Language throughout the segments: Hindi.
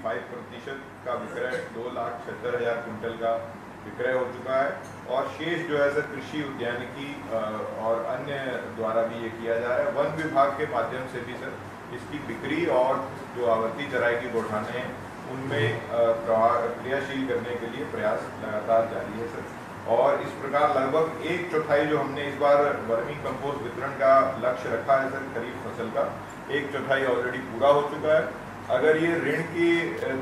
5% का विक्रय 2,76,000 कुंटल का विक्रय हो चुका है और शेष जो है सर कृषि उद्यानिकी और अन्य द्वारा भी ये किया जा रहा है। वन विभाग के माध्यम से भी सर इसकी बिक्री और जो आवर्ती चराई की गोठाने हैं उनमें क्रियाशील करने के लिए प्रयास लगातार जारी है सर। और इस प्रकार लगभग 1/4 जो हमने इस बार वर्मी कंपोस्ट वितरण का लक्ष्य रखा है सर खरीफ फसल का, 1/4 ऑलरेडी पूरा हो चुका है। अगर ये ऋण की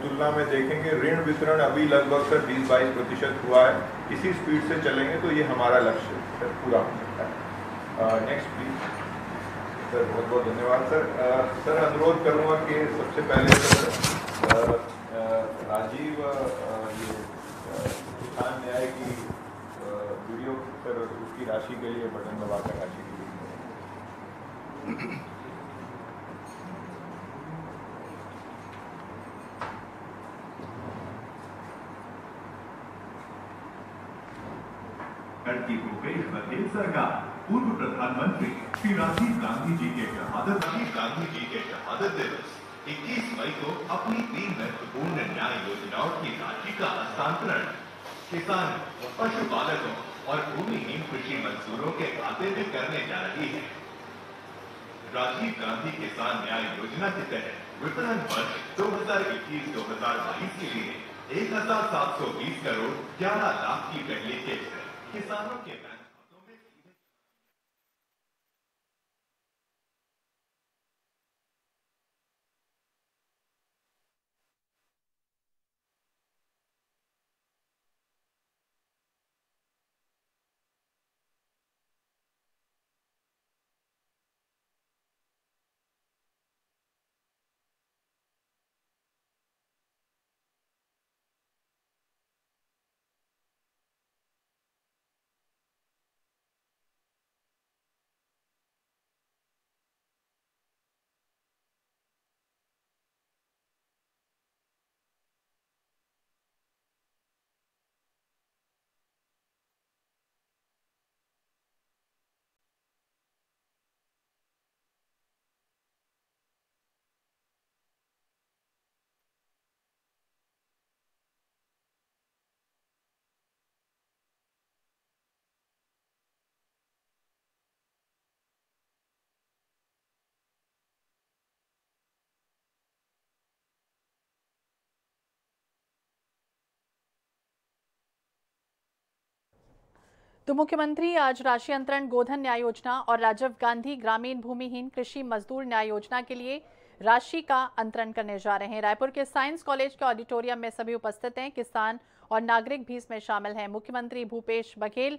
तुलना में देखेंगे, ऋण वितरण अभी लगभग सर 20-22% हुआ है। इसी स्पीड से चलेंगे तो ये हमारा लक्ष्य सर पूरा हो सकता है। Next please sir. बहुत बहुत धन्यवाद सर। सर अनुरोध करूँगा कि सबसे पहले सर राजीव ये किसान न्याय की वीडियो सर उसकी राशि के लिए बटन दबाकर राशि की की भूपेश बघेल सरकार पूर्व प्रधानमंत्री श्री राजीव गांधी जी के शहादत दिवस 21 मई को अपनी 3 महत्वपूर्ण न्याय योजनाओं की राशि का हस्तांतरण किसान, पशुपालकों और भूमिहीन कृषि मजदूरों के खाते में करने जा रही है। राजीव गांधी किसान न्याय योजना के तहत विपणन वर्ष 2021-2022 के लिए 1,720 करोड़ 11 लाख की पहली किस्त किसानों के बैंक खातों में सीधे। तो मुख्यमंत्री आज राशि अंतरण गोधन न्याय योजना और राजीव गांधी ग्रामीण भूमिहीन कृषि मजदूर न्याय योजना के लिए राशि का अंतरण करने जा रहे हैं। रायपुर के साइंस कॉलेज के ऑडिटोरियम में सभी उपस्थित हैं। किसान और नागरिक भी इसमें शामिल हैं। मुख्यमंत्री भूपेश बघेल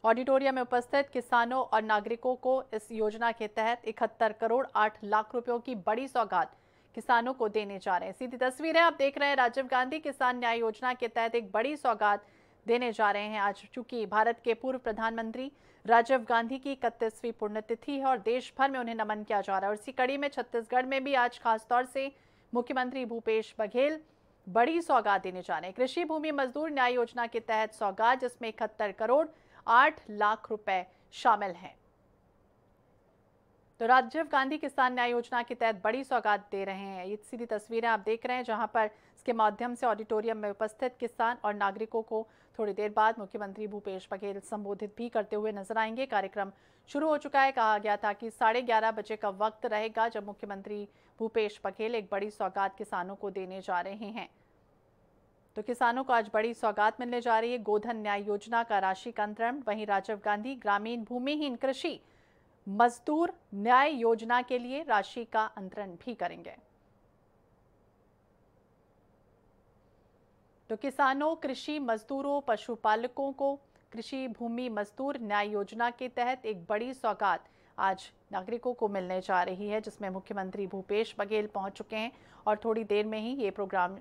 ऑडिटोरियम में उपस्थित किसानों और नागरिकों को इस योजना के तहत 71 करोड़ 8 लाख रुपयों की बड़ी सौगात किसानों को देने जा रहे हैं। सीधी तस्वीरें आप देख रहे हैं। राजीव गांधी किसान न्याय योजना के तहत एक बड़ी सौगात देने जा रहे हैं। आज चूंकि भारत के पूर्व प्रधानमंत्री राजीव गांधी की 31वीं पुण्यतिथि है और देश भर में उन्हें नमन किया जा रहा है। और इसी कड़ी में छत्तीसगढ़ में भी आज खासतौर से मुख्यमंत्री भूपेश बघेल बड़ी सौगात देने जा रहे हैं। कृषि भूमि मजदूर न्याय योजना के तहत सौगात, जिसमें 71 करोड़ 8 लाख रुपए शामिल हैं। तो राजीव गांधी किसान न्याय योजना के तहत बड़ी सौगात दे रहे हैं। ये सीधी तस्वीरें आप देख रहे हैं, जहां पर इसके माध्यम से ऑडिटोरियम में उपस्थित किसान और नागरिकों को थोड़ी देर बाद मुख्यमंत्री भूपेश बघेल संबोधित भी करते हुए नजर आएंगे। कार्यक्रम शुरू हो चुका है। कहा गया था कि 11:30 बजे का वक्त रहेगा जब मुख्यमंत्री भूपेश बघेल एक बड़ी सौगात किसानों को देने जा रहे हैं। तो किसानों को आज बड़ी सौगात मिलने जा रही है। गोधन न्याय योजना का राशि का अंतरण, वहीं राजीव गांधी ग्रामीण भूमिहीन कृषि मजदूर न्याय योजना के लिए राशि का अंतरण भी करेंगे। तो किसानों, कृषि मजदूरों, पशुपालकों को कृषि भूमि मजदूर न्याय योजना के तहत एक बड़ी सौगात आज नागरिकों को मिलने जा रही है, जिसमें मुख्यमंत्री भूपेश बघेल पहुंच चुके हैं और थोड़ी देर में ही ये प्रोग्राम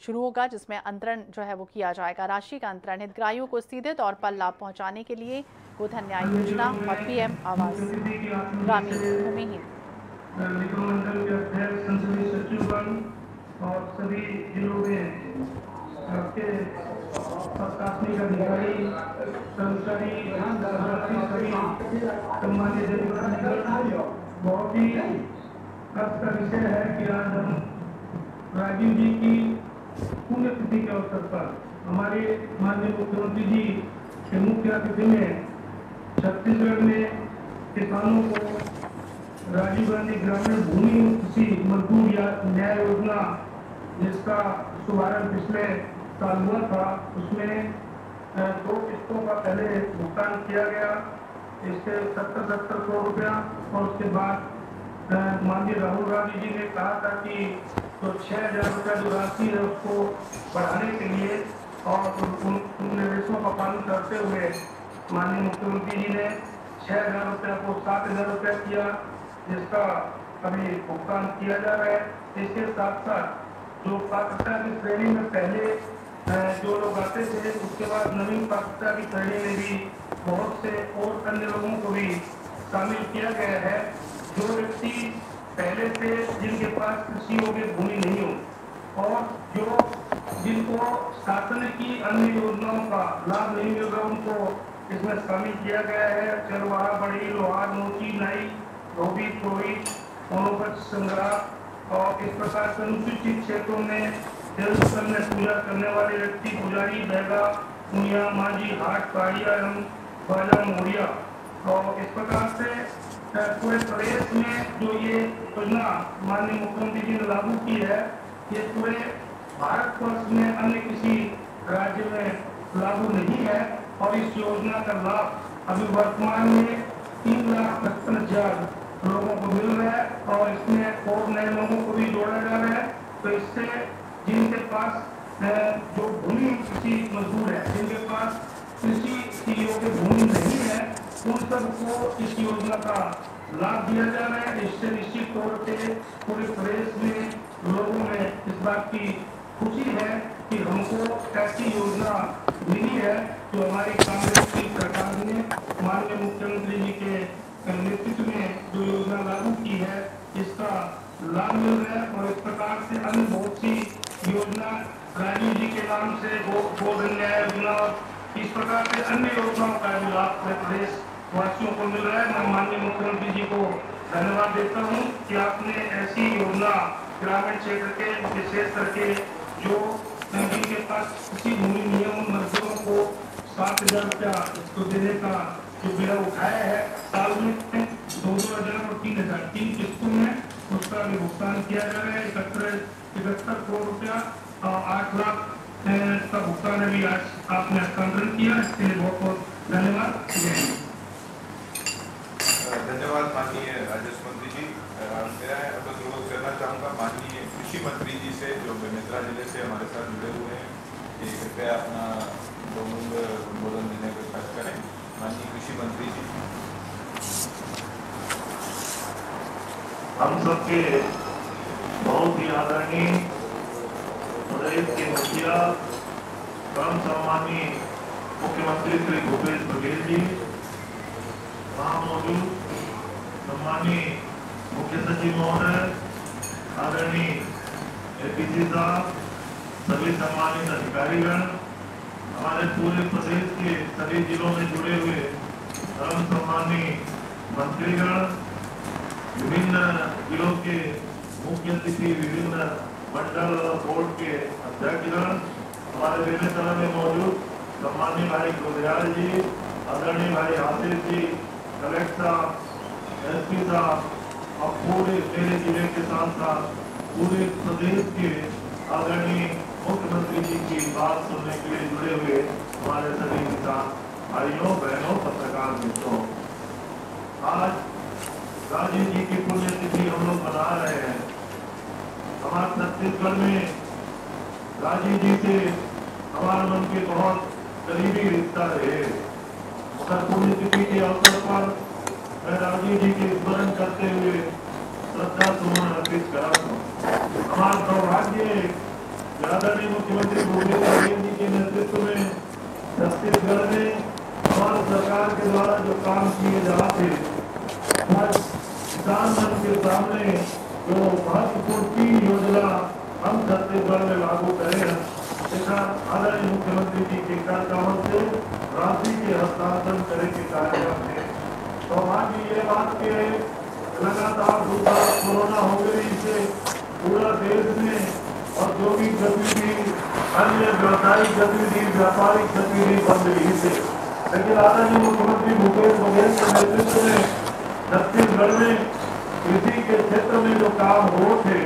शुरू होगा, जिसमें अंतरण जो है वो किया जाएगा। राशि का अंतरण हितग्राहियों को सीधे तौर पर लाभ पहुंचाने के लिए गोधन न्याय योजना और पीएम आवास ग्रामीण भूमिहीन और सभी जिलों में आपके प्रशासनिक अधिकारी, कर्मचारी, सम्मानित बहुत ही अर्थ का विषय है कि आज हम राजीव जी की पुण्यतिथि के अवसर पर हमारे माननीय मुख्यमंत्री जी के मुख्य अतिथि में छत्तीसगढ़ में किसानों को राजीव गांधी ग्रामीण भूमि कृषि मजदूर न्याय योजना जिसका शुभारंभ पिछले साल हुआ था, उसमें 2 किस्तों का पहले भुगतान किया गया, इससे 70 करोड़ रुपया। और उसके बाद माननीय राहुल गांधी जी ने कहा था कि तो 6,000 रुपया जो राशि है उसको बढ़ाने के लिए और उन निर्देशों का पालन करते हुए माननीय मुख्यमंत्री जी ने 6,000 रुपया को 7,000 रुपया किया, जिसका अभी भुगतान किया जा रहा है। इसके साथ साथ जो पात्रता की श्रेणी में पहले जो लोग आते थे, उसके बाद नवीन पात्रता की श्रेणी में भी बहुत से और अन्य लोगों को भी शामिल किया गया है। जो व्यक्ति पहले से जिनके पास कृषि योग्य भूमि नहीं हो और जो जिनको शासन की अन्य योजनाओं का लाभ नहीं मिल रहा, उनको इसमें शामिल किया गया है। चरवाहा, बढ़ी, लोहार, मोची, नाई, धोबी, पुरोहित, वनोपज संग्रह और इस प्रकार से अनुसूचित क्षेत्रों में देवस्थल में पूजा करने वाले व्यक्ति, पुजारी, बैगा, मुनिया, मांझी, हाट, पहाड़िया एवं बाजा, मोरिया। और इस प्रकार से पूरे प्रदेश में जो ये योजना माननीय मुख्यमंत्री जी ने लागू की है, ये पूरे भारतवर्ष में अन्य किसी राज्य में लागू नहीं है। और इस योजना का लाभ अभी वर्तमान में 3,55,000 लोगों को मिल रहा है और इसमें और नए लोगों को भी जोड़ा जा रहा है। तो इससे जिनके पास जो भूमि कृषि मजदूर है, जिनके पास कृषि की योग्य भूमि नहीं है, उन सबको इस योजना का लाभ दिया जा रहा है। इससे निश्चित तौर से पूरे प्रदेश में लोगों में इस बात की खुशी है कि हमको ऐसी योजना मिली है जो हमारी कांग्रेस की सरकार ने माननीय मुख्यमंत्री जी के नेतृत्व में जो योजना लागू की है, इसका लाभ मिल रहा है। और इस प्रकार से अन्य बहुत सी योजना राजीव जी के नाम से गोधन न्याय योजना और इस प्रकार से अन्य योजनाओं का भी लाभ पूरे प्रदेश वासियों को मिल रहा है। मैं माननीय मुख्यमंत्री जी को धन्यवाद देता हूँ कि आपने ऐसी योजना ग्रामीण क्षेत्र के विशेष करके जो जिनके पास किसी भूमि नियम मजदूरों को 7,000 रुपया इसको देने का जो बीड़ा उठाया है, साल में 2,000 और 3,000 3 किस्तों में उसका भी भुगतान किया जा रहा है। 71 करोड़ रुपया और 8 लाख का भुगतान अभी आज आपने हस्तांतरण किया, इसके लिए बहुत बहुत धन्यवाद। धन्यवाद माननीय राजस्व मंत्री जी। मेरा अनुरोध करना चाहूँगा माननीय कृषि मंत्री जी से, जो बेमेतरा जिले से हमारे साथ जुड़े हुए हैं, कि कृपया अपना बहुमूल्य संबोधन देने का प्रयास करें। माननीय कृषि मंत्री जी। हम सबके बहुत ही आदरणीय प्रदेश के मुखिया परम सम्मानीय मुख्यमंत्री श्री भूपेश बघेल जी, वहाँ मौजूद सम्मानीय मुख्य सचिव महोदय, आदरणीय एपीसी साहब, सभी सम्मानित अधिकारीगण, हमारे पूरे प्रदेश के सभी जिलों में जुड़े हुए परम सम्मानीय मंत्रीगण, विभिन्न जिलों के मुख्य अतिथि, विभिन्न मंडल और बोर्ड के अध्यक्षगण, हमारे बेमेतरा में मौजूद सम्मानीय भाई गुलजार जी, आदरणीय भाई आशीष जी, कलेक्टर, एसपी साहब और पूरे मेरे जिले के साथ साथ पूरे प्रदेश के आदरणीय मुख्यमंत्री जी की बात सुनने के लिए जुड़े हुए हमारे सभी किसान भाइयों, बहनों, पत्रकार मित्रों, आज राजीव जी की पुण्यतिथि हम लोग मना रहे हैं। हमारे छत्तीसगढ़ में राजीव जी से हमारे मन के बहुत करीबी रिश्ता रहे। मगर पुण्यतिथि के अवसर पर मैं राजीव जी के स्मरण करते हुए श्रद्धा सुमन अर्पित करा हूँ। हमारा सौभाग्य आदरणीय मुख्यमंत्री भूपेश बघेल जी के नेतृत्व में छत्तीसगढ़ में हमारी सरकार के द्वारा जो काम किए जा रहे थे, आज किसान मन के सामने जो महत्वपूर्ण 3 योजना हम छत्तीसगढ़ में लागू करे हैं, इसका आदरणीय मुख्यमंत्री जी के कर कमल से राशि के हस्तांतरण करे के कार्यक्रम है। सौभाग्य ये बात के लगातार दूसरा कोरोना हो गई से पूरा देश में औद्योगिक गतिविधि, अन्य व्यवसायिक गतिविधि, व्यापारिक गतिविधि बंद रही थी। लेकिन आदरणीय मुख्यमंत्री भूपेश बघेल के नेतृत्व में छत्तीसगढ़ में कृषि के क्षेत्र में जो काम हो थे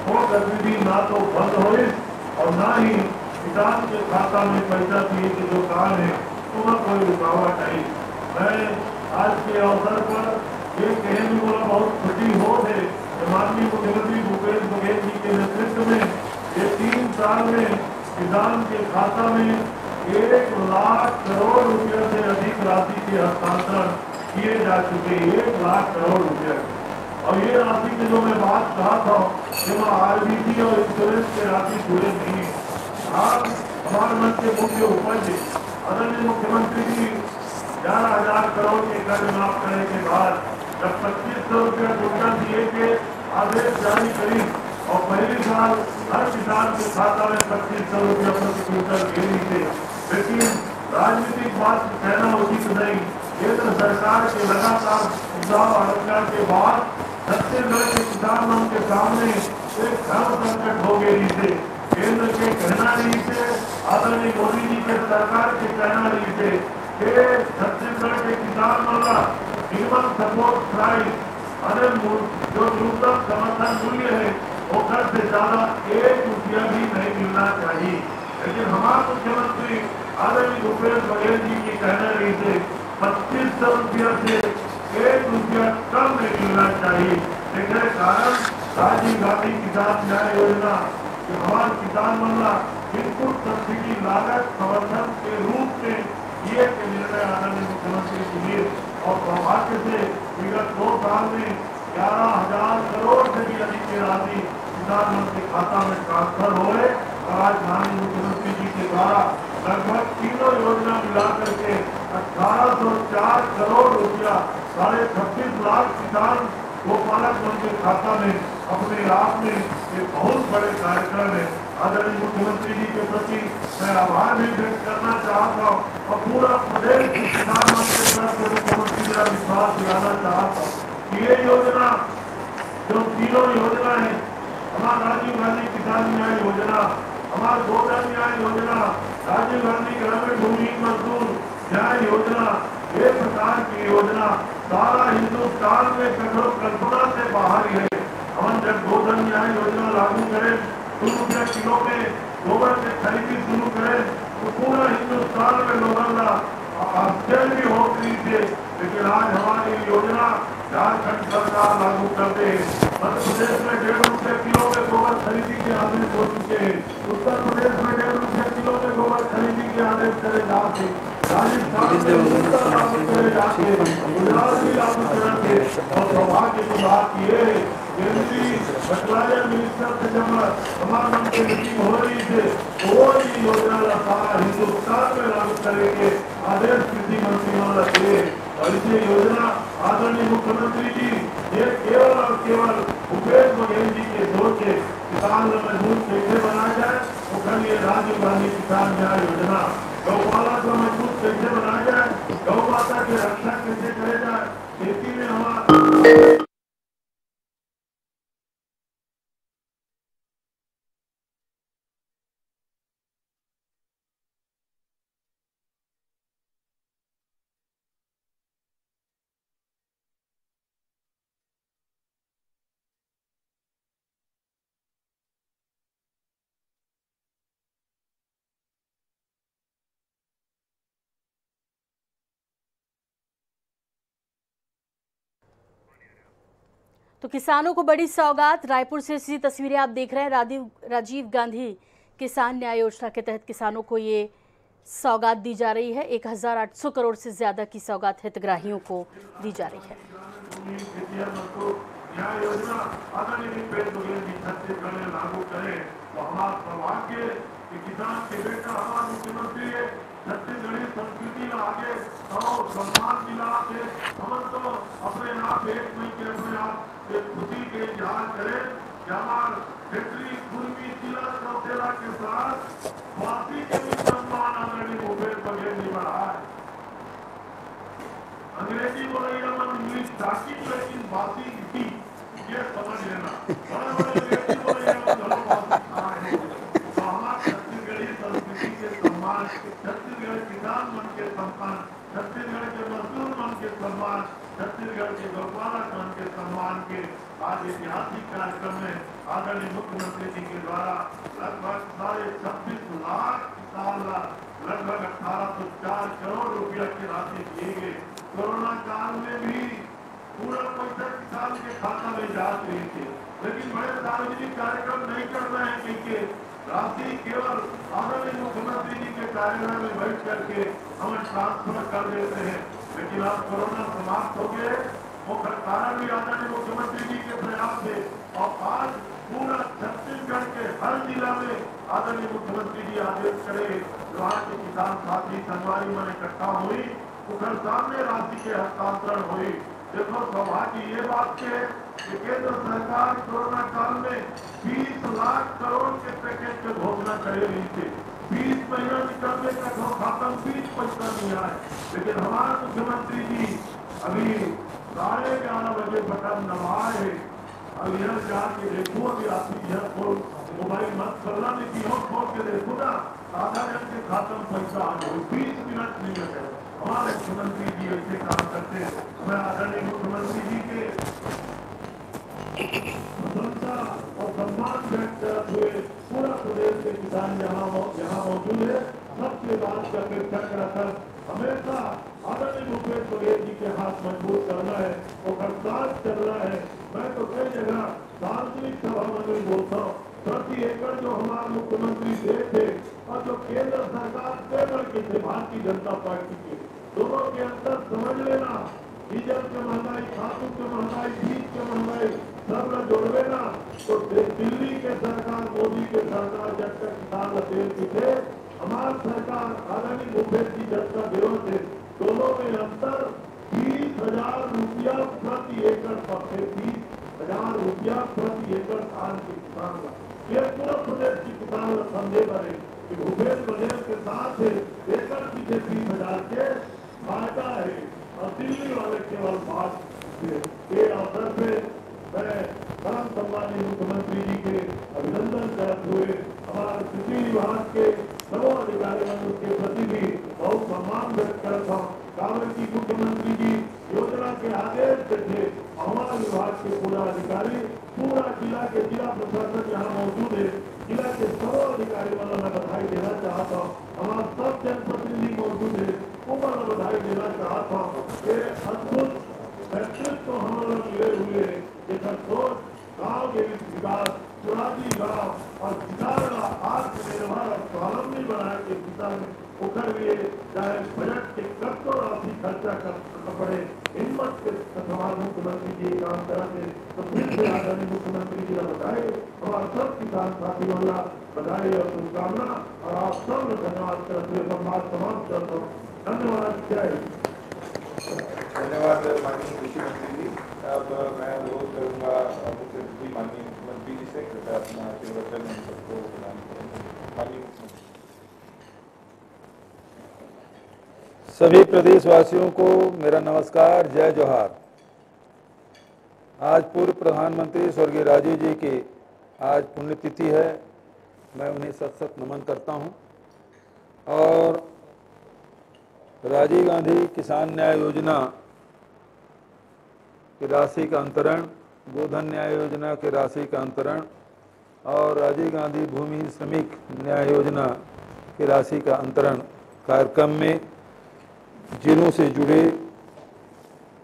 वो गतिविधि ना तो बंद हुई और ना ही किसान के खाता में पैसा दिए के जो काम है उसमें कोई रुकावट आई। मैं आज के अवसर पर ये कहने में बोला बहुत खुशी हो है कि माननीय मुख्यमंत्री भूपेश बघेल जी के नेतृत्व में ये 3 साल में किसान के खाता में 1 लाख करोड़ रुपये से अधिक राशि के हस्तांतरण किए जा चुके, 1 लाख करोड़ रुपये। और ये राशि की जो मैं बात कहा था कि वह आरबीसी और इंश्योरेंस के राशि जुड़े नहीं। आज हमारे मन के मुख्य उपज आदरणीय मुख्यमंत्री जी 11,000 करोड़ के कर्ज माफ करने के बाद जब 2500 रुपया क्विंटल दिए के आदेश जारी करी और पहली साल हर किसान के खाता में 2500 रुपया प्रति क्विंटल देनी थे, लेकिन राजनीतिक बात कहना उचित नहीं। केंद्र सरकार के लगातार सुझाव आलोचना के बाद छत्तीसगढ़ के किसानों के सामने एक धर्म संकट हो गई थे। केंद्र के कहना नहीं थे, आदरणीय मोदी जी के सरकार के कहना नहीं थे कि छत्तीसगढ़ के किसानों का मिनिमम सपोर्ट प्राइस जो न्यूनतम समर्थन मूल्य है वो घर से ज्यादा 1 रुपया भी नहीं मिलना चाहिए। लेकिन हमारे मुख्यमंत्री आदरणीय भूपेश बघेल जी के कहना नहीं थे 2500 रुपया से 1 रुपया कम नहीं मिलना चाहिए। इसके कारण राजीव गांधी किसान न्याय योजना हमारे किसान बंगला इनपुट सब्सिडी लागत समर्थन के रूप में ये निर्णय आदरणीय मुख्यमंत्री के लिए और सौभाग्य से विगत 2 साल में 11,000 करोड़ से भी अधिक की राशि किसान के खाता में ट्रांसफर हुए और आज माननीय मुख्यमंत्री जी के द्वारा लगभग तीनों योजना मिला करके 1804 करोड़ रुपया 26.5 लाख किसान गोपालक मन के खाता में अपने आप में एक बहुत बड़े कार्यक्रम है। आदरणीय मुख्यमंत्री जी के प्रति मैं आभार भी व्यक्त करना चाहता हूँ और पूरा प्रदेश किसान मन के तरफ से मुख्यमंत्री का विश्वास दिलाना चाहता हूँ कि ये योजना जो तीनों योजना है, हमारा राजीव गांधी किसान न्याय योजना, हमारा गोधन न्याय योजना, राजीव गांधी ग्रामीण भूमिहीन मजदूर न्याय योजना, ये प्रकार की योजना सारा हिंदुस्तान में कठोर कल्पना से बाहर है। हम जब गोधन न्याय योजना लागू करें, 2 रुपया किलो में गोबर की खरीदी शुरू करें तो पूरा हिंदुस्तान में लोगों का आश्चर्य भी हो रही थे। लेकिन आज हमारी योजना झारखंड सरकार लागू कर दे। मध्य प्रदेश में 1.5 रुपये किलो में गोबर खरीदी के आदेश हो चुके हैं, उत्तर प्रदेश में 1.5 रुपये किलो में गोबर खरीदी के आदेश करे जाते, राजस्थान में लागू करे जाते, गुजरात भी लागू करेंगे। और सौभाग्य की बात ये है केंद्रीय फर्टिलाइजर मिनिस्टर से जब हमारे मन की मीटिंग हो रही थी तो वो योजना सारा हिंदुस्तान में लागू करेंगे आदेश कृषि मंत्रियों ने दिए। और इसे योजना आदरणीय मुख्यमंत्री जी ये केवल और केवल भूपेश बघेल जी के सोच है किसान मजबूत कैसे बनाया जाए, वो कल ये राजीव गांधी किसान न्याय योजना गौपाला को मजबूत कैसे बनाया जाए, गौ माता की रक्षा कैसे करे जाए, खेती में हमारा तो किसानों को बड़ी सौगात। रायपुर से ऐसी तस्वीरें आप देख रहे हैं। राजीव गांधी किसान न्याय योजना के तहत किसानों को ये सौगात दी जा रही है। 1800 करोड़ से ज्यादा की सौगात हितग्राहियों को दी जा रही है। किसान के बेटा हमारा मुख्यमंत्री है, छत्तीसगढ़ी संस्कृति में आगे और सम्मान दिला के हम तो अपने आप एक नहीं के अपने आप एक खुशी के इजहार करें कि हमारे क्षेत्रीय पूर्वी जिला चौथेला के साथ वासी के भी सम्मान आदरणीय भूपेश बघेल जी बढ़ा है। अंग्रेजी बोलेगा मन इंग्लिश ताकि लेकिन बासी इसी ये समझ लेना, बड़े बड़े अंग्रेजी बोलेगा सम्मान छत्तीसगढ़ के गौरवाला खान के सम्मान के आज ऐतिहासिक कार्यक्रम में आदरणीय मुख्यमंत्री जी के द्वारा लगभग 26.5 लाख लगभग 1804 करोड़ रुपया की राशि दी गई। कोरोना काल में भी पूरा पैसा किसान के खाता में जा रही थी, लेकिन बड़े सार्वजनिक कार्यक्रम नहीं कर रहे हैं क्योंकि राशि केवल आदरणीय मुख्यमंत्री जी के कार्यालय में बैठ करके हम ट्रांसफर कर देते हैं। लेकिन अब कोरोना समाप्त हो गए, मुख्य कारण भी आदरणीय मुख्यमंत्री जी के प्रयास से, और आज पूरा छत्तीसगढ़ के हर जिला में आदरणीय मुख्यमंत्री जी आदेश करे, वहाँ के किसान साथी संगवारी में इकट्ठा हुई, उधर सामने राशि के हस्तांतरण हुई। देखो सौभाग्य ये बात के कि केंद्र सरकार कोरोना काल में 20 लाख करोड़ के पैकेज के घोषणा कर रही थी। 20 महीना निकलने का तो खाता 20 पैसा नहीं आए, लेकिन हमारे मुख्यमंत्री जी अभी 11:30 बजे बटन दबाए। अब यह जाके देखो, अभी आप यह खोल मोबाइल मत करना, लेकिन और खोल के देखो ना, आधा जन के खाता में पैसा आ गए, 20 मिनट नहीं लगे। हमारे मुख्यमंत्री जी ऐसे काम करते हैं। मैं आदरणीय मुख्यमंत्री जी के प्रशंसा और सम्मान व्यक्त करते हुए पूरा प्रदेश के किसान यहाँ मौजूद है, सबसे बात का अपेक्षा रखकर हमेशा आदरणीय भूपेश बघेल जी के हाथ मजबूत करना है और साथ चलना है। मैं तो कई जगह सार्वजनिक सभा में बोलता हूँ, प्रति एकड़ जो हमारे मुख्यमंत्री देते और जो केंद्र सरकार के भारतीय जनता पार्टी के, दोनों के अंतर समझ लेना। डीजल की महंगाई, खातू की महंगाई, बीज की महंगाई सब न जोड़वे ना, तो दिल्ली के सरकार, मोदी के सरकार जब तक किसान तेल की थे, हमारी सरकार आदरणीय भूपेश जी जब का देव थे, दोनों में अंतर 20,000 रुपया प्रति एकड़ पड़ते, 20,000 रुपया प्रति एकड़ धान के किसान का। ये पूरा प्रदेश की किसान समझे बने कि भूपेश बघेल के साथ एकड़ पीछे 30,000 के फायदा है, और दिल्ली वाले केवल बात के अवसर पे मैं परम सम्मानीय मुख्यमंत्री जी के अभिनंदन करते हुए हमारे कृषि विभाग के सभी अधिकारियों के प्रति भी बहुत सम्मान व्यक्त करता हूँ। कारण की मुख्यमंत्री जी योजना के आदेश थे, हमारे विभाग के पूरा अधिकारी, पूरा जिला के जिला प्रशासन यहाँ मौजूद है, जिला के सभी अधिकारियों को मैं बधाई देना चाहता हूँ। हमारे सब जनप्रतिनिधि मौजूद है, उनको मैं बधाई देना चाहता हूँ। ये अद्भुत नेतृत्व हम लोग मिले हुए सोच गाँव के विकास, चुराजी गाँव और किसान आत्मनिर्भर और स्वावलंबी बनाए के किसान उखड़ लिए, चाहे बजट के करोड़ों राशि खर्चा करना पड़े, हिम्मत के सवाल मुख्यमंत्री जी काम करते, तो फिर से आदरणीय मुख्यमंत्री जी का बधाई, हमारे सब किसान साथियों का बधाई और शुभकामना, और आप सब धन्यवाद करते हुए संवाद समाप्त करता हूँ। धन्यवाद। जय धन्यवाद माननीय कृषि मंत्री जी। अब मैं अनुरोध करूंगा मुख्य सचिव माननीय मुख्यमंत्री जी से कृपया अपना आशीर्वचन सबको प्रदान करें। माननीय मुख्यमंत्री। सभी प्रदेशवासियों को मेरा नमस्कार, जय जोहार। आज पूर्व प्रधानमंत्री स्वर्गीय राजीव जी की आज पुण्यतिथि है, मैं उन्हें सत सत नमन करता हूं। और राजीव गांधी किसान न्याय योजना की राशि का अंतरण, गोधन न्याय योजना की राशि का अंतरण और राजीव गांधी भूमि श्रमिक न्याय योजना की राशि का अंतरण कार्यक्रम में जिलों से जुड़े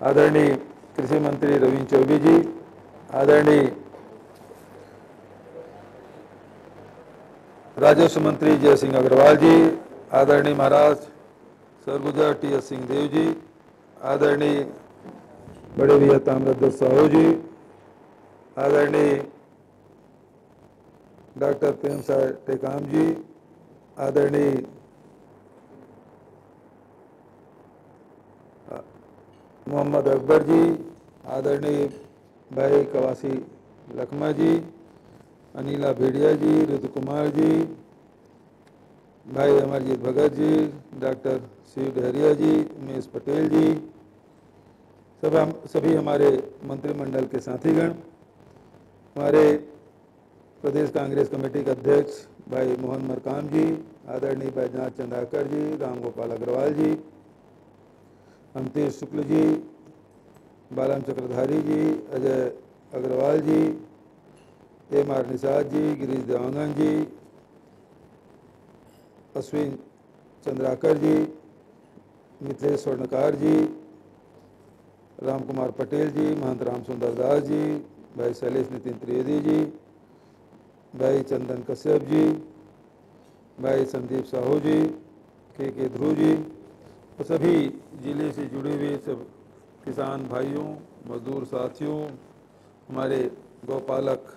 आदरणीय कृषि मंत्री रविंद्र चौबे जी, आदरणीय राजस्व मंत्री जय सिंह अग्रवाल जी, आदरणीय महाराज सरगुजा टी.एस. सिंहदेव जी, आदरणीय बड़े भैया ताम्रध्वज साहू जी, आदरणीय डॉक्टर प्रेम साय टेकाम जी, आदरणीय मोहम्मद अकबर जी, आदरणीय भाई कवासी लखमा जी, अनिला भेड़िया जी, ऋतु कुमार जी, भाई अमरजीत भगत जी, डॉक्टर शिव डहरिया जी, उमेश पटेल जी, सभी हमारे मंत्रिमंडल के साथीगण, हमारे प्रदेश कांग्रेस कमेटी के अध्यक्ष भाई मोहन मरकाम जी, आदरणीय बैजनाथ चंद्राकर जी, राम गोपाल अग्रवाल जी, अमतेश शुक्ल जी, बालम चक्रधारी जी, अजय अग्रवाल जी, एम.आर. निषाद जी, गिरीश देवांगन जी, अश्विन चंद्राकर जी, मिथिलेश स्वर्णकार जी, राम कुमार पटेल जी, महंत राम सुंदर दास जी, भाई शैलेश नितिन त्रिवेदी जी, भाई चंदन कश्यप जी, भाई संदीप साहू जी, के ध्रुव जी और सभी जिले से जुड़े हुए सब किसान भाइयों, मजदूर साथियों, हमारे गौपालक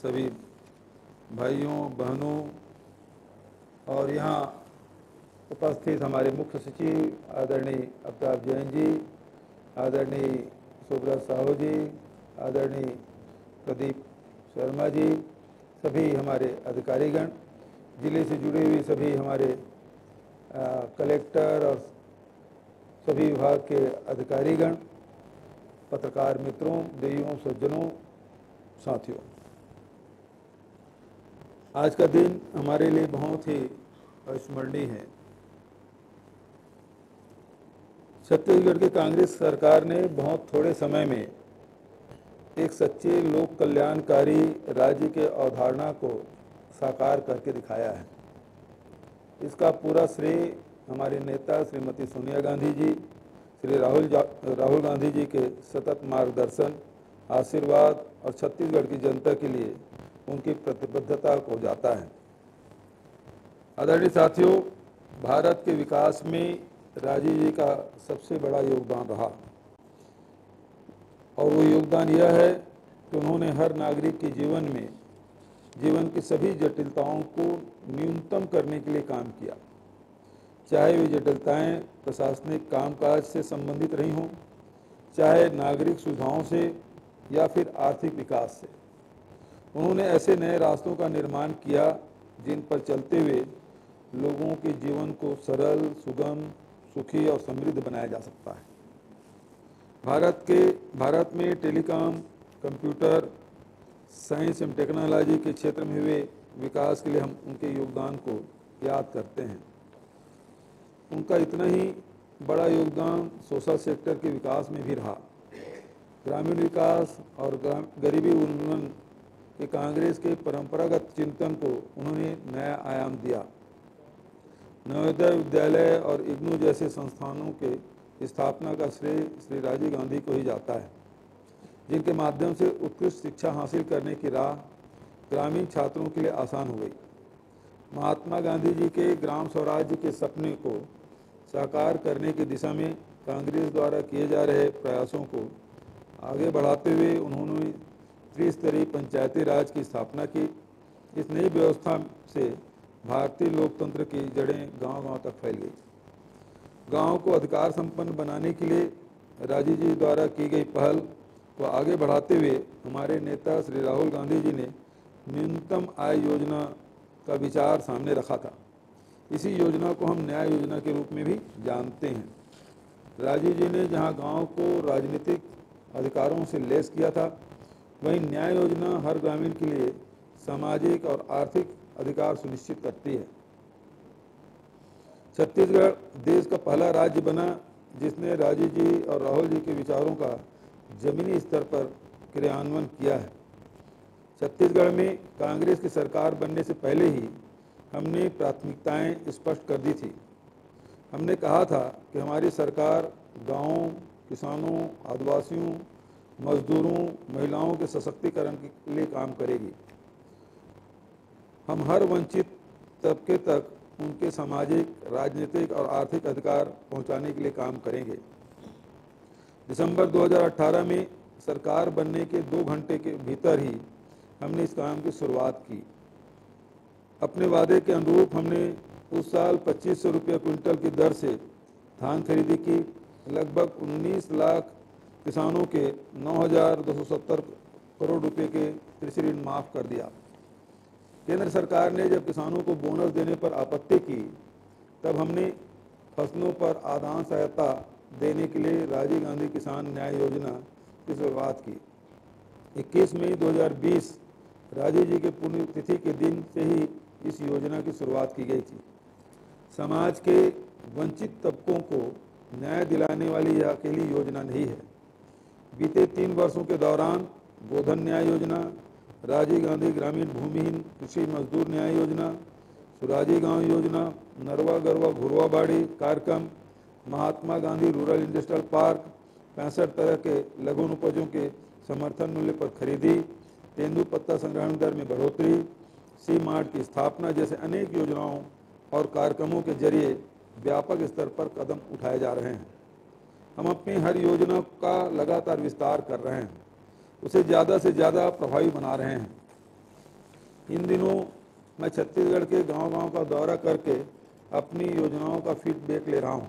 सभी भाइयों बहनों और यहाँ उपस्थित हमारे मुख्य सचिव आदरणीय अवतार जैन जी, आदरणीय सुब्रत साहू जी, आदरणीय प्रदीप शर्मा जी, सभी हमारे अधिकारीगण, जिले से जुड़े हुए सभी हमारे कलेक्टर और सभी विभाग के अधिकारीगण, पत्रकार मित्रों, देवियों, सज्जनों, साथियों, आज का दिन हमारे लिए बहुत ही स्मरणीय है। छत्तीसगढ़ की कांग्रेस सरकार ने बहुत थोड़े समय में एक सच्चे लोक कल्याणकारी राज्य के अवधारणा को साकार करके दिखाया है। इसका पूरा श्रेय हमारे नेता श्रीमती सोनिया गांधी जी, श्री राहुल गांधी जी के सतत मार्गदर्शन, आशीर्वाद और छत्तीसगढ़ की जनता के लिए उनकी प्रतिबद्धता को जाता है। आदरणीय साथियों, भारत के विकास में राजीव जी का सबसे बड़ा योगदान रहा और वो योगदान यह है कि उन्होंने हर नागरिक के जीवन की सभी जटिलताओं को न्यूनतम करने के लिए काम किया, चाहे वे जटिलताएं प्रशासनिक कामकाज से संबंधित रही हों, चाहे नागरिक सुविधाओं से या फिर आर्थिक विकास से। उन्होंने ऐसे नए रास्तों का निर्माण किया जिन पर चलते हुए लोगों के जीवन को सरल, सुगम, सुखी और समृद्ध बनाया जा सकता है। भारत में टेलीकॉम, कंप्यूटर, साइंस एवं टेक्नोलॉजी के क्षेत्र में हुए विकास के लिए हम उनके योगदान को याद करते हैं। उनका इतना ही बड़ा योगदान सोशल सेक्टर के विकास में भी रहा। ग्रामीण विकास और गरीबी उन्मूलन के कांग्रेस के परंपरागत चिंतन को उन्होंने नया आयाम दिया। नवोदय विद्यालय और इग्नू जैसे संस्थानों के स्थापना का श्रेय श्री राजीव गांधी को ही जाता है, जिनके माध्यम से उत्कृष्ट शिक्षा हासिल करने की राह ग्रामीण छात्रों के लिए आसान हो गई। महात्मा गांधी जी के ग्राम स्वराज्य के सपने को साकार करने की दिशा में कांग्रेस द्वारा किए जा रहे प्रयासों को आगे बढ़ाते हुए उन्होंने त्रिस्तरीय पंचायती राज की स्थापना की। इस नई व्यवस्था से भारतीय लोकतंत्र की जड़ें गांव-गांव तक फैल गई। गांव को अधिकार संपन्न बनाने के लिए राजीव जी द्वारा की गई पहल को आगे बढ़ाते हुए हमारे नेता श्री राहुल गांधी जी ने न्यूनतम आय योजना का विचार सामने रखा था। इसी योजना को हम न्याय योजना के रूप में भी जानते हैं। राजीव जी ने जहां गांव को राजनीतिक अधिकारों से लैस किया था, वहीं न्याय योजना हर ग्रामीण के लिए सामाजिक और आर्थिक अधिकार सुनिश्चित करती है। छत्तीसगढ़ देश का पहला राज्य बना जिसने राजीव जी और राहुल जी के विचारों का जमीनी स्तर पर क्रियान्वयन किया है। छत्तीसगढ़ में कांग्रेस की सरकार बनने से पहले ही हमने प्राथमिकताएं स्पष्ट कर दी थी। हमने कहा था कि हमारी सरकार गांवों, किसानों, आदिवासियों, मजदूरों, महिलाओं के सशक्तिकरण के लिए काम करेगी। हम हर वंचित तबके तक उनके सामाजिक, राजनीतिक और आर्थिक अधिकार पहुंचाने के लिए काम करेंगे। दिसंबर 2018 में सरकार बनने के 2 घंटे के भीतर ही हमने इस काम की शुरुआत की। अपने वादे के अनुरूप हमने उस साल 2500 रुपये क्विंटल की दर से धान खरीदी की। लगभग 19 लाख किसानों के 9,270 करोड़ रुपए के कृषि ऋण माफ कर दिया। केंद्र सरकार ने जब किसानों को बोनस देने पर आपत्ति की, तब हमने फसलों पर आदान सहायता देने के लिए राजीव गांधी किसान न्याय योजना की शुरुआत की। 21 मई 2020 राजीव जी के पुण्यतिथि के दिन से ही इस योजना की शुरुआत की गई थी। समाज के वंचित तबकों को न्याय दिलाने वाली यह अकेली योजना नहीं है। बीते 3 वर्षों के दौरान गोधन न्याय योजना, राजीव गांधी ग्रामीण भूमिहीन कृषि मजदूर न्याय योजना, सुराजी गांव योजना, नरवा गरवा घुरवा बाड़ी कार्यक्रम, Mahatma Gandhi rural industrial park, 65 तरह के लघु उपजों के समर्थन मूल्य पर खरीदी, तेंदुपत्ता संग्रहण दर में बढ़ोतरी, सी मार्ट की स्थापना जैसे अनेक योजनाओं और कार्यक्रमों के जरिए व्यापक स्तर पर कदम उठाए जा रहे हैं। हम अपनी हर योजना का लगातार विस्तार कर रहे हैं, उसे ज़्यादा से ज़्यादा प्रभावी बना रहे हैं। इन दिनों मैं छत्तीसगढ़ के गांव-गांव का दौरा करके अपनी योजनाओं का फीडबैक ले रहा हूं।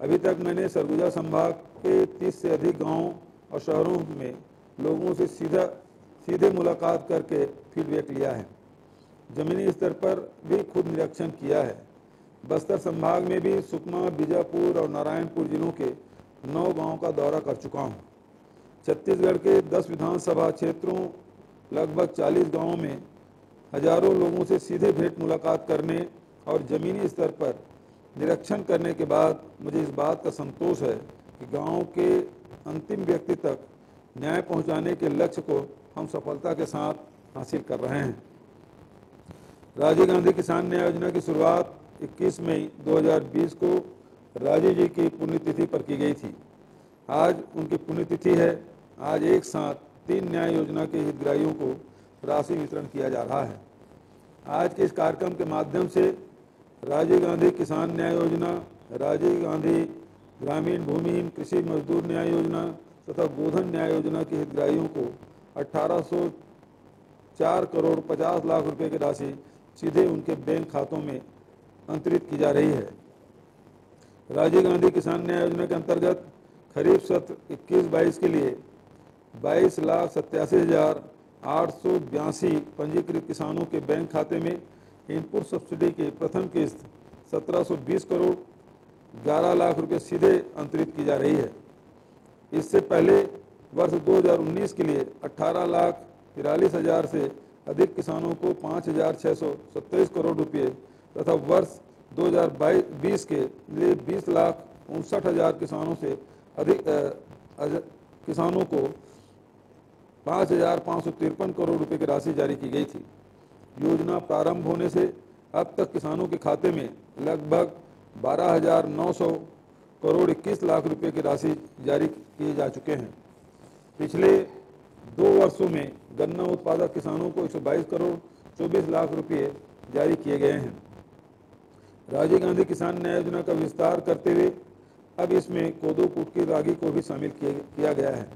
अभी तक मैंने सरगुजा संभाग के 30 से अधिक गांवों और शहरों में लोगों से सीधे मुलाकात करके फीडबैक लिया है। ज़मीनी स्तर पर भी खुद निरीक्षण किया है। बस्तर संभाग में भी सुकमा, बीजापुर और नारायणपुर जिलों के 9 गांवों का दौरा कर चुका हूं। छत्तीसगढ़ के 10 विधानसभा क्षेत्रों लगभग 40 गांवों में हजारों लोगों से सीधे भेंट मुलाकात करने और ज़मीनी स्तर पर निरीक्षण करने के बाद मुझे इस बात का संतोष है कि गांव के अंतिम व्यक्ति तक न्याय पहुंचाने के लक्ष्य को हम सफलता के साथ हासिल कर रहे हैं। राजीव गांधी किसान न्याय योजना की शुरुआत 21 मई 2020 को राजीव जी की पुण्यतिथि पर की गई थी। आज उनकी पुण्यतिथि है। आज एक साथ 3 न्याय योजना के हितग्राहियों को राशि वितरण किया जा रहा है। आज के इस कार्यक्रम के माध्यम से राजीव गांधी किसान न्याय योजना, राजीव गांधी ग्रामीण भूमिहीन कृषि मजदूर न्याय योजना तथा गोधन न्याय योजना के हितग्राहियों को 1804 करोड़ 50 लाख रुपए की राशि सीधे उनके बैंक खातों में अंतरित की जा रही है। राजीव गांधी किसान न्याय योजना के अंतर्गत खरीफ सत्र 21-22 के लिए 22,87,882 पंजीकृत किसानों के बैंक खाते में इनपुट सब्सिडी की प्रथम किस्त 1720 करोड़ 11 लाख रुपए सीधे अंतरित की जा रही है। इससे पहले वर्ष 2019 के लिए 18,43,000 से अधिक किसानों को 5,627 करोड़ रुपए तथा वर्ष 2020 के लिए 20,59,000 किसानों से अधिक किसानों को 5,553 करोड़ रुपए की राशि जारी की गई थी। योजना प्रारंभ होने से अब तक किसानों के खाते में लगभग 12,900 करोड़ 21 लाख रुपए की राशि जारी किए जा चुके हैं। पिछले 2 वर्षों में गन्ना उत्पादक किसानों को 122 करोड़ 24 लाख रुपए जारी किए गए हैं। राजीव गांधी किसान न्याय योजना का विस्तार करते हुए अब इसमें कोदो, कुटकी, रागी को भी शामिल किया गया है।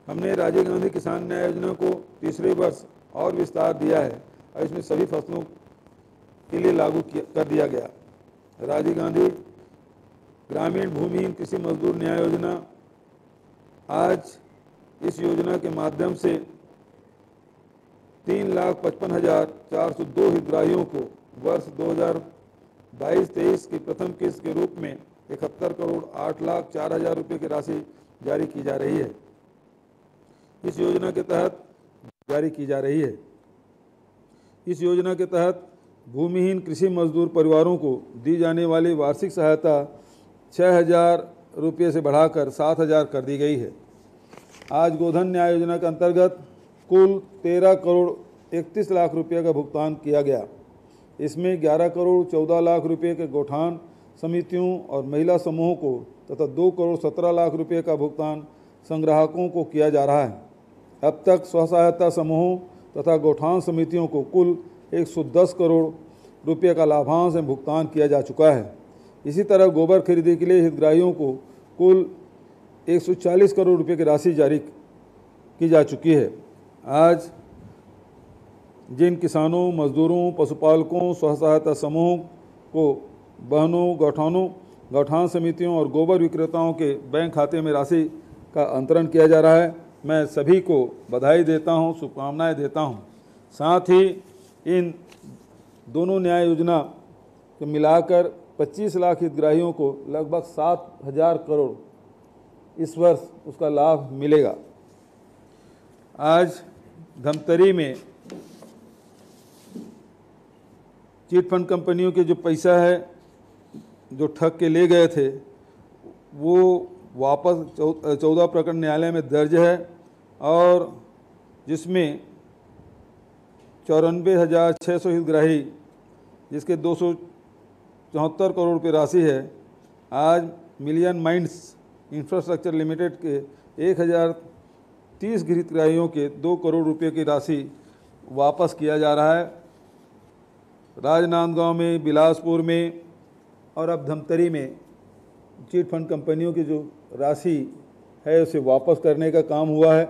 हमने राजीव गांधी किसान न्याय योजना को तीसरे वर्ष और विस्तार दिया है और इसमें सभी फसलों के लिए लागू कर दिया गया। राजीव गांधी ग्रामीण भूमिहीन कृषि मजदूर न्याय योजना, आज इस योजना के माध्यम से 3,55,402 हितग्राहियों को वर्ष 2022-23 की प्रथम किस्त के रूप में 71 करोड़ 8,04,000 रुपये की राशि जारी की जा रही है। इस योजना के तहत भूमिहीन कृषि मजदूर परिवारों को दी जाने वाली वार्षिक सहायता 6,000 रुपये से बढ़ाकर 7,000 कर दी गई है। आज गोधन न्याय योजना के अंतर्गत कुल 13 करोड़ 31 लाख रुपये का भुगतान किया गया। इसमें 11 करोड़ 14 लाख रुपये के गौठान समितियों और महिला समूहों को तथा 2 करोड़ 17 लाख रुपये का भुगतान संग्राहकों को किया जा रहा है। अब तक स्व सहायता समूहों तथा गौठान समितियों को कुल 110 करोड़ रुपये का लाभांश में भुगतान किया जा चुका है। इसी तरह गोबर खरीदी के लिए हितग्राहियों को कुल 140 करोड़ रुपये की राशि जारी की जा चुकी है। आज जिन किसानों, मजदूरों, पशुपालकों, स्व सहायता समूहों को बहनों, गौठान समितियों और गोबर विक्रेताओं के बैंक खाते में राशि का अंतरण किया जा रहा है, मैं सभी को बधाई देता हूं, शुभकामनाएं देता हूं। साथ ही इन दोनों न्याय योजना को मिलाकर 25 लाख हितग्राहियों को लगभग 7,000 करोड़ इस वर्ष उसका लाभ मिलेगा। आज धमतरी में चिट फंड कंपनियों के जो पैसा है जो ठग के ले गए थे वो वापस 14 प्रकरण न्यायालय में दर्ज है और जिसमें 94,600 हितग्राही जिसके 274 करोड़ रुपये राशि है, आज मिलियन माइंड्स इंफ्रास्ट्रक्चर लिमिटेड के 1,030 हितग्राहियों के 2 करोड़ रुपये की राशि वापस किया जा रहा है। राजनांदगांव में, बिलासपुर में और अब धमतरी में चिट फंड कंपनियों की जो राशि है उसे वापस करने का काम हुआ है।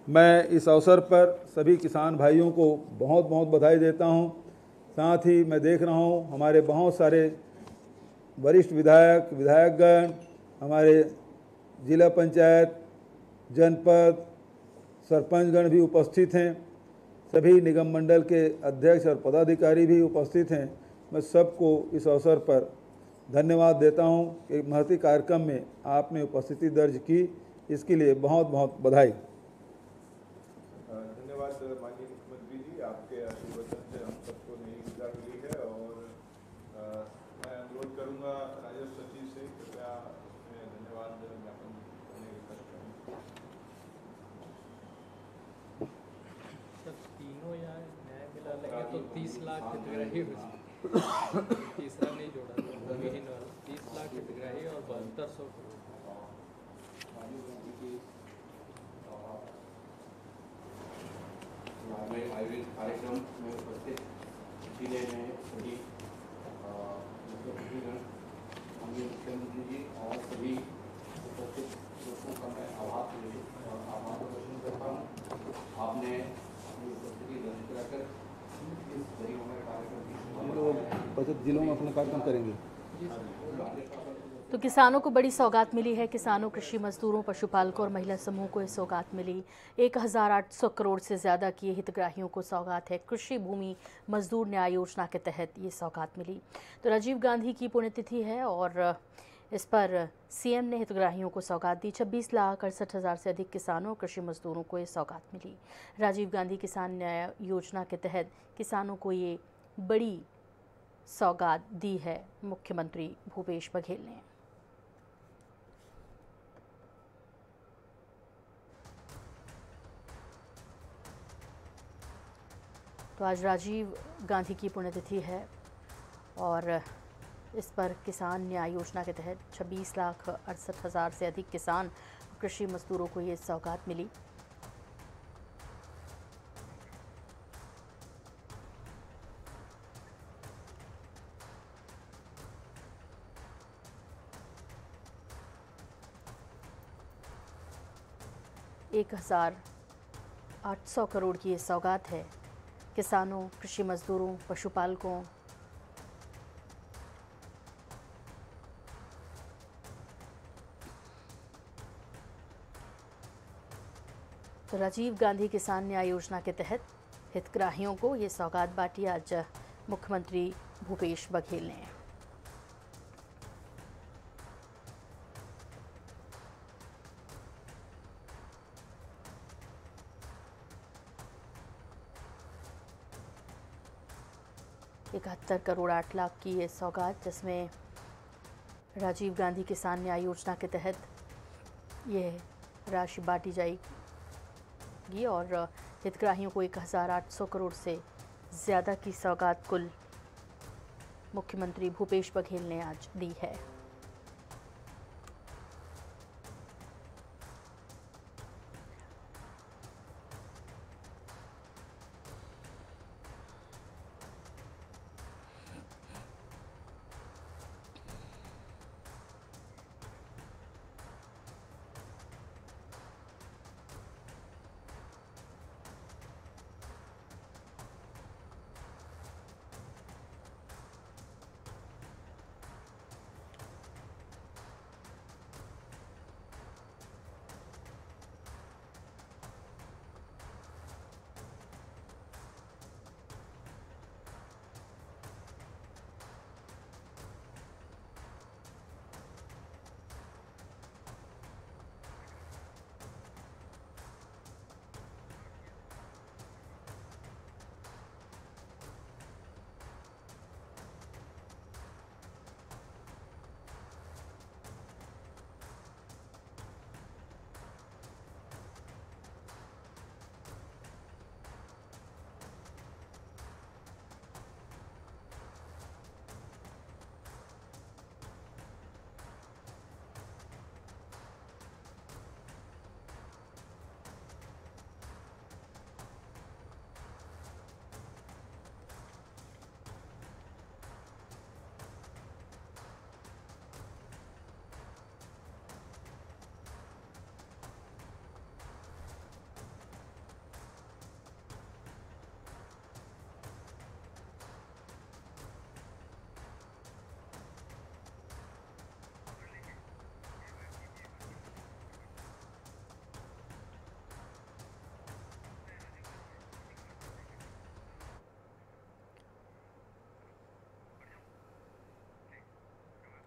मैं इस अवसर पर सभी किसान भाइयों को बहुत बहुत बधाई देता हूं। साथ ही मैं देख रहा हूं हमारे बहुत सारे वरिष्ठ विधायकगण, हमारे जिला पंचायत, जनपद सरपंचगण भी उपस्थित हैं, सभी निगम मंडल के अध्यक्ष और पदाधिकारी भी उपस्थित हैं। मैं सबको इस अवसर पर धन्यवाद देता हूं कि महती कार्यक्रम में आपने उपस्थिति दर्ज की, इसके लिए बहुत बहुत बधाई। धन्यवाद माननीय मुख्यमंत्री जी, आपके आशीर्वाद से हम सबको नई ऊर्जा मिली है और मैं अनुरोध करूंगा राजस्व सचिव से कृपया धन्यवाद ज्ञापन करने की सर तीनों यहाँ न्याय मिला लेंगे तो 30 लाख हितग्राही हो जाए। तीसरा नहीं जोड़ा भूमिहीन वाला 30 लाख हितग्राही और 7200 करोड़। आयोजित कार्यक्रम में उपस्थित जिले में सभी माननीय मुख्यमंत्री जी और सभी उपस्थित दोस्तों का मैं आभार प्रदर्शन करता हूँ। आपने अपनी उपस्थिति दर्ज कराकर इस परिवहन कार्यक्रम की जिलों में अपना कार्यक्रम करेंगे। तो किसानों को बड़ी सौगात मिली है। किसानों, कृषि मजदूरों, पशुपालकों और महिला समूह को ये सौगात मिली। 1,800 करोड़ से ज़्यादा की हितग्राहियों को सौगात है। कृषि भूमि मजदूर न्याय योजना के तहत ये सौगात मिली। तो राजीव गांधी की पुण्यतिथि है और इस पर सीएम ने हितग्राहियों को सौगात दी। 26,68,000 से अधिक किसानों, कृषि मजदूरों को ये सौगात मिली। राजीव गांधी किसान न्याय योजना के तहत किसानों को ये बड़ी सौगात दी है मुख्यमंत्री भूपेश बघेल ने। तो आज राजीव गांधी की पुण्यतिथि है और इस पर किसान न्याय योजना के तहत 26,68,000 से अधिक किसान कृषि मजदूरों को ये सौगात मिली। एक 1,800 करोड़ की ये सौगात है किसानों, कृषि मजदूरों, पशुपालकों, तो राजीव गांधी किसान न्याय योजना के तहत हितग्राहियों को ये सौगात बांटी आज मुख्यमंत्री भूपेश बघेल ने। इकहत्तर करोड़ 8 लाख की ये सौगात, जिसमें राजीव गांधी किसान न्याय योजना के तहत ये राशि बांटी जाएगी और हितग्राहियों को 1,800 करोड़ से ज़्यादा की सौगात कुल मुख्यमंत्री भूपेश बघेल ने आज दी है।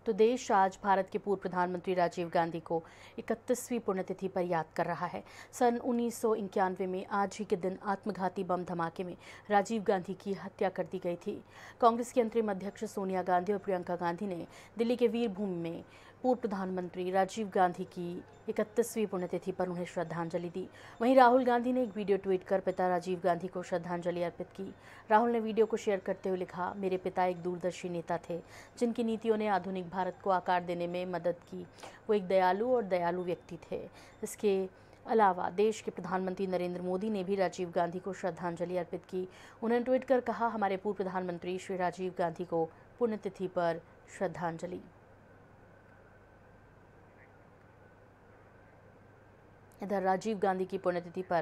तो देश आज भारत के पूर्व प्रधानमंत्री राजीव गांधी को 31वीं पुण्यतिथि पर याद कर रहा है। सन 1991 में आज ही के दिन आत्मघाती बम धमाके में राजीव गांधी की हत्या कर दी गई थी। कांग्रेस की अंतरिम अध्यक्ष सोनिया गांधी और प्रियंका गांधी ने दिल्ली के वीरभूमि में पूर्व प्रधानमंत्री राजीव गांधी की 31वीं पुण्यतिथि पर उन्हें श्रद्धांजलि दी। वहीं राहुल गांधी ने एक वीडियो ट्वीट कर पिता राजीव गांधी को श्रद्धांजलि अर्पित की। राहुल ने वीडियो को शेयर करते हुए लिखा, मेरे पिता एक दूरदर्शी नेता थे जिनकी नीतियों ने आधुनिक भारत को आकार देने में मदद की। वो एक दयालु व्यक्ति थे। इसके अलावा देश के प्रधानमंत्री नरेंद्र मोदी ने भी राजीव गांधी को श्रद्धांजलि अर्पित की। उन्होंने ट्वीट कर कहा, हमारे पूर्व प्रधानमंत्री श्री राजीव गांधी को पुण्यतिथि पर श्रद्धांजलि। इधर राजीव गांधी की पुण्यतिथि पर